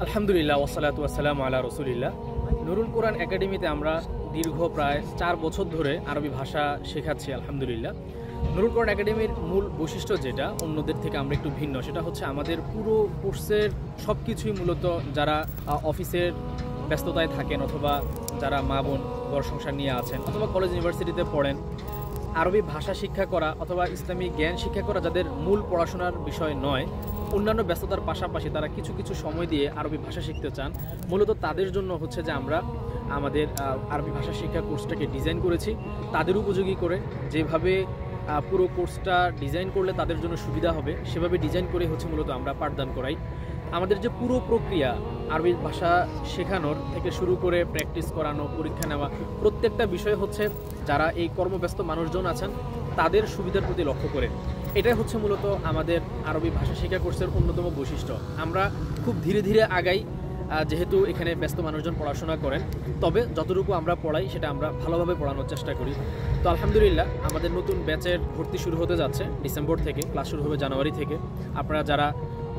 আলহামদুলিল্লাহ ওয়াসসালাতু ওয়াসসালামু আলা রাসূলিল্লাহ। নুরুল কোরআন একাডেমিতে আমরা দীর্ঘ প্রায় 4 বছর ধরে আরবি ভাষা শেখাচ্ছি আলহামদুলিল্লাহ। নুরুল কোরআন একাডেমির মূল বৈশিষ্ট্য যেটা অন্যদের থেকে আমরা একটু ভিন্ন, সেটা হচ্ছে আমাদের পুরো কোর্সের সব কিছুই মূলত যারা অফিসের ব্যস্ততায় থাকেন, অথবা যারা মা বোন ঘর সংসার নিয়ে আছেন, অথবা কলেজ ইউনিভার্সিটিতে পড়েন, আরবি ভাষা শিক্ষা করা অথবা ইসলামিক জ্ঞান শিক্ষা করা যাদের মূল পড়াশোনার বিষয় নয়, অন্যান্য ব্যস্ততার পাশাপাশি তারা কিছু কিছু সময় দিয়ে আরবি ভাষা শিখতে চান, মূলত তাদের জন্য হচ্ছে যে আমরা আমাদের আরবি ভাষা শিক্ষা কোর্সটাকে ডিজাইন করেছি তাদের উপযোগী করে। যেভাবে পুরো কোর্সটা ডিজাইন করলে তাদের জন্য সুবিধা হবে সেভাবে ডিজাইন করে হচ্ছে মূলত আমরা পাঠদান করাই। আমাদের যে পুরো প্রক্রিয়া আরবি ভাষা শেখানোর থেকে শুরু করে প্র্যাকটিস করানো, পরীক্ষা নেওয়া, প্রত্যেকটা বিষয় হচ্ছে যারা এই কর্মব্যস্ত মানুষজন আছেন তাদের সুবিধার প্রতি লক্ষ্য করে। এটাই হচ্ছে মূলত আমাদের আরবি ভাষা শিক্ষা কোর্সের অন্যতম বৈশিষ্ট্য। আমরা খুব ধীরে ধীরে আগাই, যেহেতু এখানে ব্যস্ত মানুষজন পড়াশোনা করেন, তবে যতটুকু আমরা পড়াই সেটা আমরা ভালোভাবে পড়ানোর চেষ্টা করি। তো আলহামদুলিল্লাহ আমাদের নতুন ব্যাচের ভর্তি শুরু হতে যাচ্ছে ডিসেম্বর থেকে, ক্লাস শুরু হবে জানুয়ারি থেকে। আপনারা যারা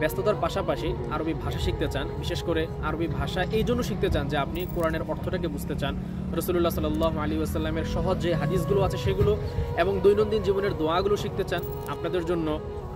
ব্যস্ততার পাশাপাশি আরবি ভাষা শিখতে চান, বিশেষ করে আরবি ভাষা এই জন্য শিখতে চান যে আপনি কোরআনের অর্থটাকে বুঝতে চান, রাসূলুল্লাহ সাল্লাল্লাহু আলাইহি ওয়াসাল্লামের সহজ যে হাদিসগুলো আছে সেগুলো, এবং দৈনন্দিন জীবনের দোয়াগুলো শিখতে চান, আপনাদের জন্য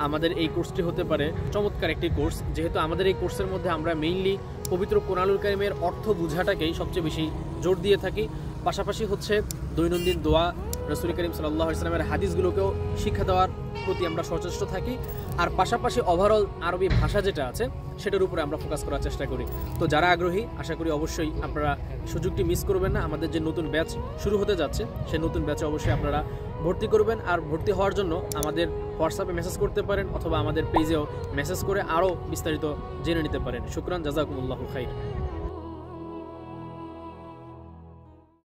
আমাদের এই কোর্সটি হতে পারে চমৎকার একটি কোর্স। যেহেতু আমাদের এই কোর্সের মধ্যে আমরা মেইনলি পবিত্র কোরআনুল কারীমের অর্থ বোঝাটাকেই সবচেয়ে বেশি জোর দিয়ে থাকি, পাশাপাশি হচ্ছে দৈনন্দিন দোয়া, রাসূল করিম সাল্লাল্লাহু আলাইহি ওয়াসাল্লামের হাদিসগুলোকেও শিক্ষা দেওয়ার প্রতি আমরা সচেষ্ট থাকি, আর পাশাপাশি ওভারঅল আরবি ভাষা যেটা আছে সেটার উপরে আমরা ফোকাস করার চেষ্টা করি। তো যারা আগ্রহী, আশা করি অবশ্যই আপনারা সুযোগটি মিস করবেন না। আমাদের যে নতুন ব্যাচ শুরু হতে যাচ্ছে সেই নতুন ব্যাচে অবশ্যই আপনারা ভর্তি করবেন, আর ভর্তি হওয়ার জন্য আমাদের হোয়াটসঅ্যাপে মেসেজ করতে পারেন অথবা আমাদের পেজেও মেসেজ করে আরও বিস্তারিত জেনে নিতে পারেন। শুকরান, জাযাকুমুল্লাহু খাইর।